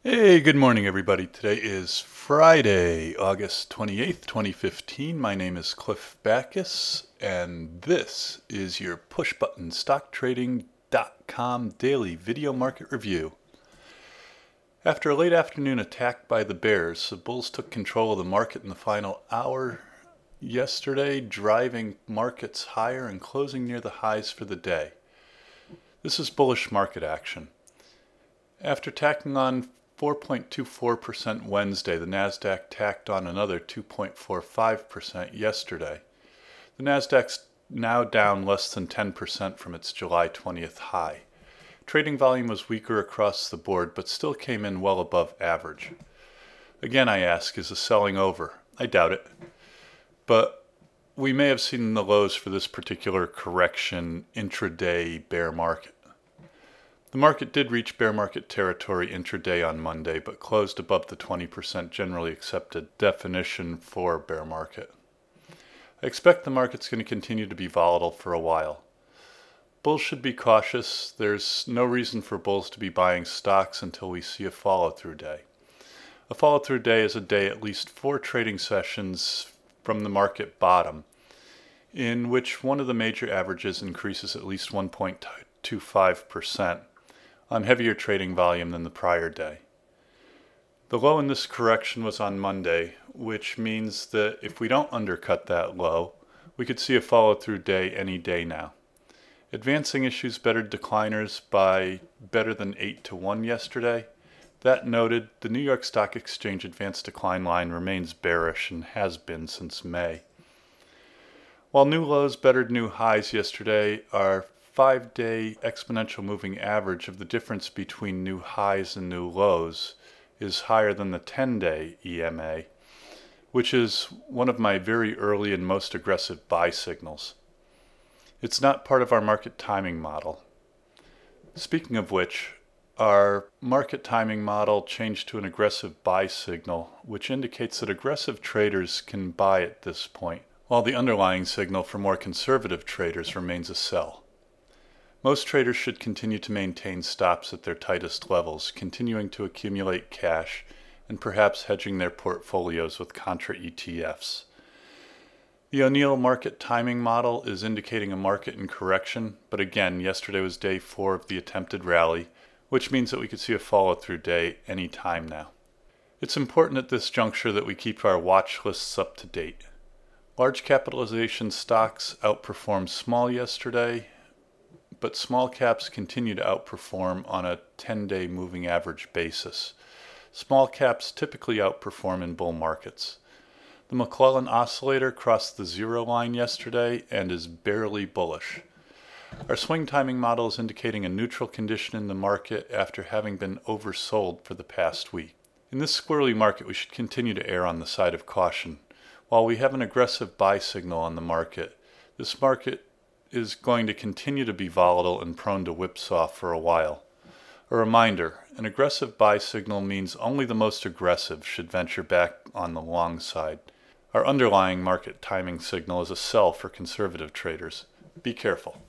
Hey, good morning, everybody. Today is Friday, August 28th, 2015. My name is Cliff Backus, and this is your push-button StockTrading.com daily video market review. After a late afternoon attack by the bears, the bulls took control of the market in the final hour yesterday, driving markets higher and closing near the highs for the day. This is bullish market action. After tacking on 4.24% Wednesday, the Nasdaq tacked on another 2.45% yesterday. The Nasdaq's now down less than 10% from its July 20th high. Trading volume was weaker across the board, but still came in well above average. Again, I ask, is the selling over? I doubt it. But we may have seen the lows for this particular correction intraday bear market. The market did reach bear market territory intraday on Monday, but closed above the 20% generally accepted definition for bear market. I expect the market's going to continue to be volatile for a while. Bulls should be cautious. There's no reason for bulls to be buying stocks until we see a follow-through day. A follow-through day is a day at least 4 trading sessions from the market bottom, in which one of the major averages increases at least 1.25%. on heavier trading volume than the prior day. The low in this correction was on Monday, which means that if we don't undercut that low, we could see a follow-through day any day now. Advancing issues bettered decliners by better than 8-1 yesterday. That noted, the New York Stock Exchange advanced decline line remains bearish and has been since May. While new lows bettered new highs yesterday, our 5-day exponential moving average of the difference between new highs and new lows is higher than the 10-day EMA, which is one of my very early and most aggressive buy signals. It's not part of our market timing model. Speaking of which, our market timing model changed to an aggressive buy signal, which indicates that aggressive traders can buy at this point, while the underlying signal for more conservative traders remains a sell. Most traders should continue to maintain stops at their tightest levels, continuing to accumulate cash and perhaps hedging their portfolios with contra ETFs. The O'Neill market timing model is indicating a market in correction, but again, yesterday was day 4 of the attempted rally, which means that we could see a follow-through day any time now. It's important at this juncture that we keep our watch lists up to date. Large capitalization stocks outperformed small yesterday, but small caps continue to outperform on a 10-day moving average basis. Small caps typically outperform in bull markets. The McClellan oscillator crossed the zero line yesterday and is barely bullish. Our swing timing model is indicating a neutral condition in the market after having been oversold for the past week. In this squirrely market, we should continue to err on the side of caution. While we have an aggressive buy signal on the market, this market is going to continue to be volatile and prone to whipsaw for a while. A reminder, an aggressive buy signal means only the most aggressive should venture back on the long side. Our underlying market timing signal is a sell for conservative traders. Be careful.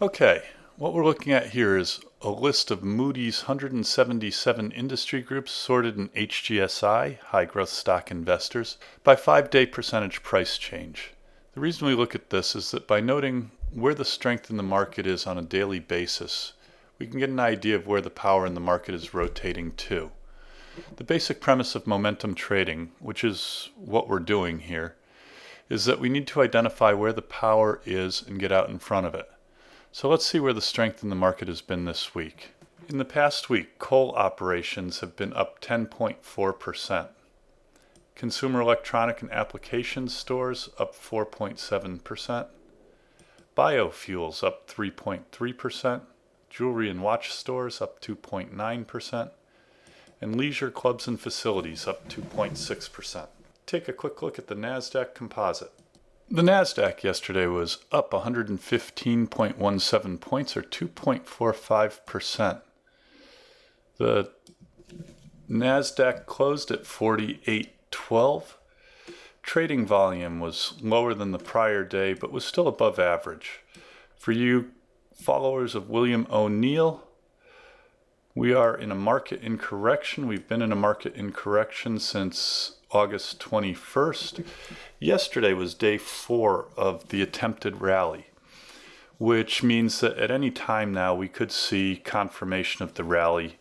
Okay, what we're looking at here is a list of Moody's 177 industry groups sorted in HGSI, High Growth Stock Investors, by 5-day percentage price change. The reason we look at this is that by noting where the strength in the market is on a daily basis, we can get an idea of where the power in the market is rotating to. The basic premise of momentum trading, which is what we're doing here, is that we need to identify where the power is and get out in front of it. So let's see where the strength in the market has been this week. In the past week, coal operations have been up 10.4%. Consumer electronic and application stores up 4.7%. Biofuels up 3.3%. Jewelry and watch stores up 2.9%. And leisure clubs and facilities up 2.6%. Take a quick look at the Nasdaq Composite. The Nasdaq yesterday was up 115.17 points or 2.45%. The Nasdaq closed at 48.12. Trading volume was lower than the prior day, but was still above average. For you followers of William O'Neill, We are in a market in correction. We've been in a market in correction since August 21st. Yesterday was day 4 of the attempted rally, which means that at any time now we could see confirmation of the rally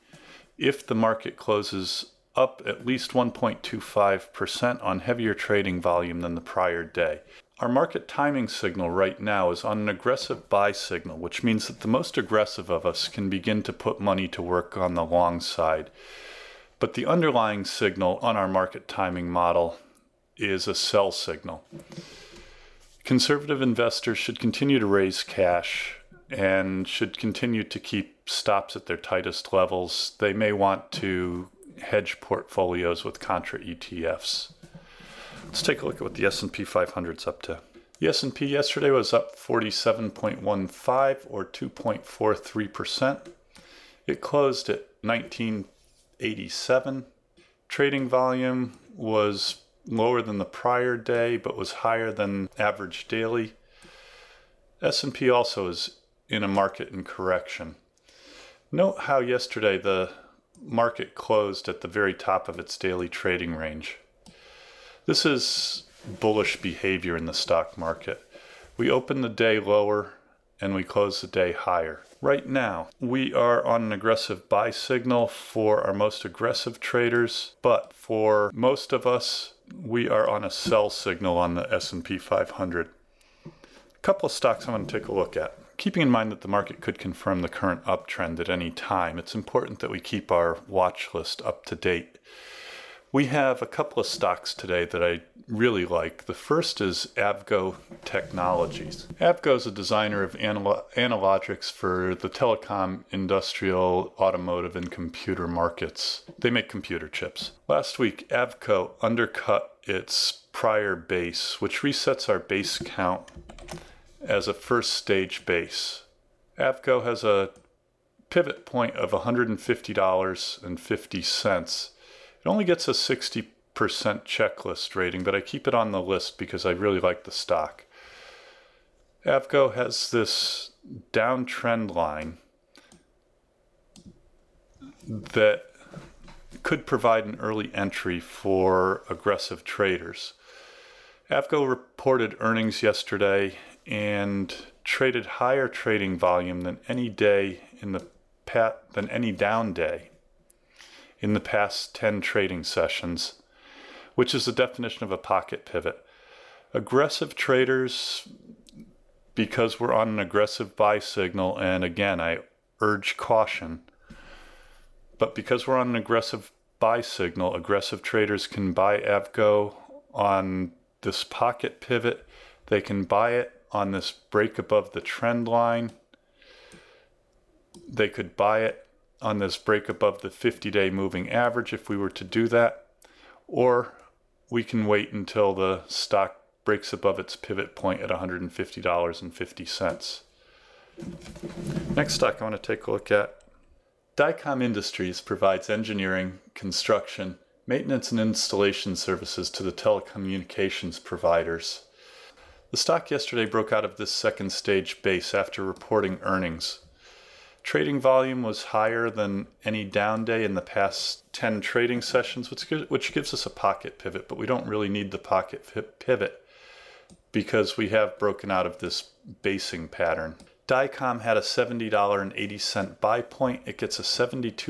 if the market closes up at least 1.25% on heavier trading volume than the prior day. Our market timing signal right now is on an aggressive buy signal, which means that the most aggressive of us can begin to put money to work on the long side. But the underlying signal on our market timing model is a sell signal. Conservative investors should continue to raise cash and should continue to keep stops at their tightest levels. They may want to hedge portfolios with contra ETFs. Let's take a look at what the S&P 500 is up to. The S&P yesterday was up 47.15 or 2.43%. It closed at 1987. Trading volume was lower than the prior day, but was higher than average daily. S&P also is in a market in correction. Note how yesterday the market closed at the very top of its daily trading range. This is bullish behavior in the stock market. We open the day lower and we close the day higher. Right now, we are on an aggressive buy signal for our most aggressive traders, but for most of us, we are on a sell signal on the S&P 500. A couple of stocks I want to take a look at. Keeping in mind that the market could confirm the current uptrend at any time, it's important that we keep our watch list up to date. We have a couple of stocks today that I really like. The first is Avgo Technologies. Avgo is a designer of analogics for the telecom, industrial, automotive, and computer markets. They make computer chips. Last week, Avgo undercut its prior base, which resets our base count as a first stage base. Avgo has a pivot point of $150.50. It only gets a 60% checklist rating, but I keep it on the list because I really like the stock. Avgo has this downtrend line that could provide an early entry for aggressive traders. Avgo reported earnings yesterday and traded higher trading volume than any down day in the past 10 trading sessions, which is the definition of a pocket pivot. Aggressive traders, because we're on an aggressive buy signal, and again, I urge caution, but because we're on an aggressive buy signal, aggressive traders can buy Avgo on this pocket pivot. They can buy it on this break above the trend line. They could buy it on this break above the 50-day moving average if we were to do that, or we can wait until the stock breaks above its pivot point at $150.50. Next stock I want to take a look at. Dycom Industries provides engineering, construction, maintenance, and installation services to the telecommunications providers. The stock yesterday broke out of this second stage base after reporting earnings. Trading volume was higher than any down day in the past 10 trading sessions, which gives us a pocket pivot, but we don't really need the pocket pivot because we have broken out of this basing pattern. Dycom had a $70.80 buy point. It gets a 72%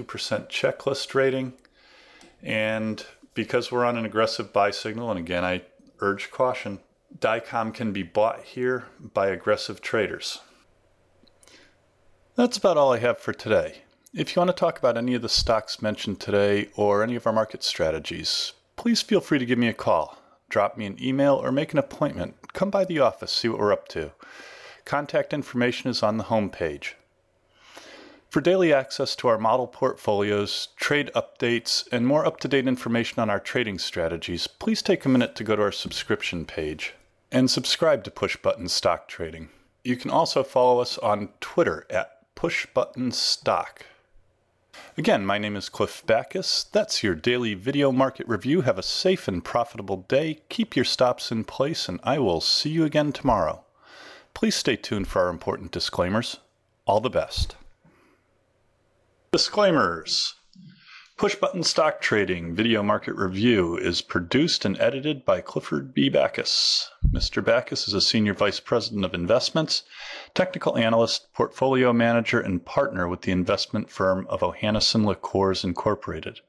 checklist rating, and because we're on an aggressive buy signal, and again I urge caution, Dycom can be bought here by aggressive traders. That's about all I have for today. If you want to talk about any of the stocks mentioned today or any of our market strategies, please feel free to give me a call, drop me an email, or make an appointment. Come by the office, see what we're up to. Contact information is on the home page. For daily access to our model portfolios, trade updates, and more up-to-date information on our trading strategies, please take a minute to go to our subscription page and subscribe to Push Button Stock Trading. You can also follow us on Twitter at PushButtonStock. Again, my name is Cliff Backus. That's your daily video market review. Have a safe and profitable day. Keep your stops in place, and I will see you again tomorrow. Please stay tuned for our important disclaimers. All the best. Disclaimers. Push Button Stock Trading Video Market Review is produced and edited by Clifford B. Backus. Mr. Backus is a Senior Vice President of Investments, Technical Analyst, Portfolio Manager, and Partner with the investment firm of Ohanneson LaCours Incorporated.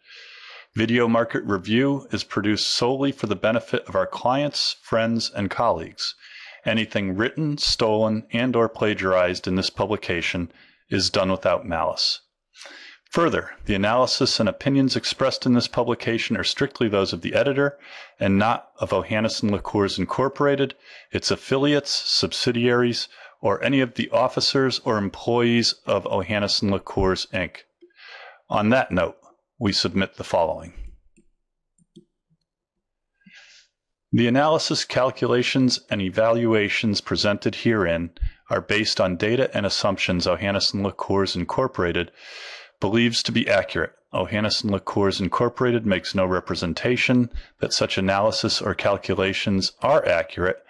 Video Market Review is produced solely for the benefit of our clients, friends, and colleagues. Anything written, stolen, and/or plagiarized in this publication is done without malice. Further, the analysis and opinions expressed in this publication are strictly those of the editor and not of Ohanneson LaCours Incorporated, its affiliates, subsidiaries, or any of the officers or employees of Ohanneson LaCours, Inc. On that note, we submit the following. The analysis, calculations, and evaluations presented herein are based on data and assumptions Ohanneson LaCours Incorporated believes to be accurate. Ohanneson LaCours Incorporated makes no representation that such analysis or calculations are accurate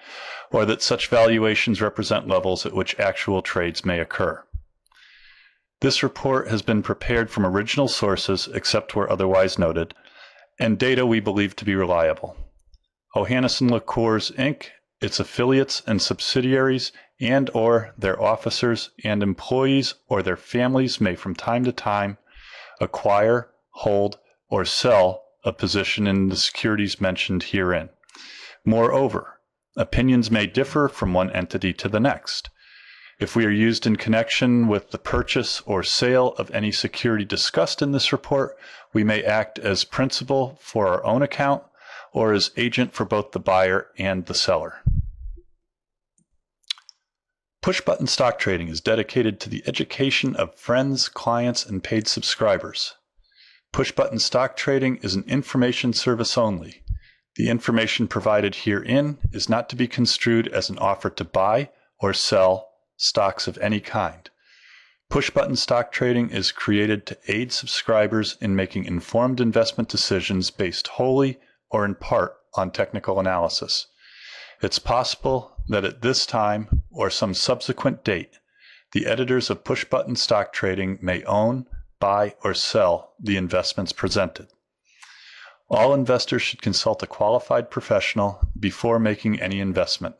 or that such valuations represent levels at which actual trades may occur. This report has been prepared from original sources, except where otherwise noted, and data we believe to be reliable. Ohanneson LaCours, Inc., its affiliates and subsidiaries, and/or their officers and employees or their families may from time to time acquire, hold, or sell a position in the securities mentioned herein. Moreover, opinions may differ from one entity to the next. If we are used in connection with the purchase or sale of any security discussed in this report, we may act as principal for our own account or as agent for both the buyer and the seller. Push Button Stock Trading is dedicated to the education of friends, clients, and paid subscribers. Push Button Stock Trading is an information service only. The information provided herein is not to be construed as an offer to buy or sell stocks of any kind. Push Button Stock Trading is created to aid subscribers in making informed investment decisions based wholly or in part on technical analysis. It's possible that at this time or some subsequent date, the editors of Push Button Stock Trading may own, buy, or sell the investments presented. All investors should consult a qualified professional before making any investment.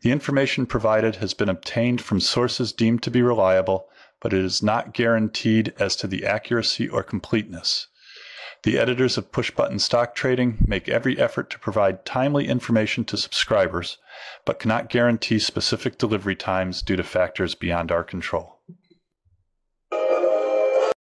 The information provided has been obtained from sources deemed to be reliable, but it is not guaranteed as to the accuracy or completeness. The editors of Push Button Stock Trading make every effort to provide timely information to subscribers, but cannot guarantee specific delivery times due to factors beyond our control.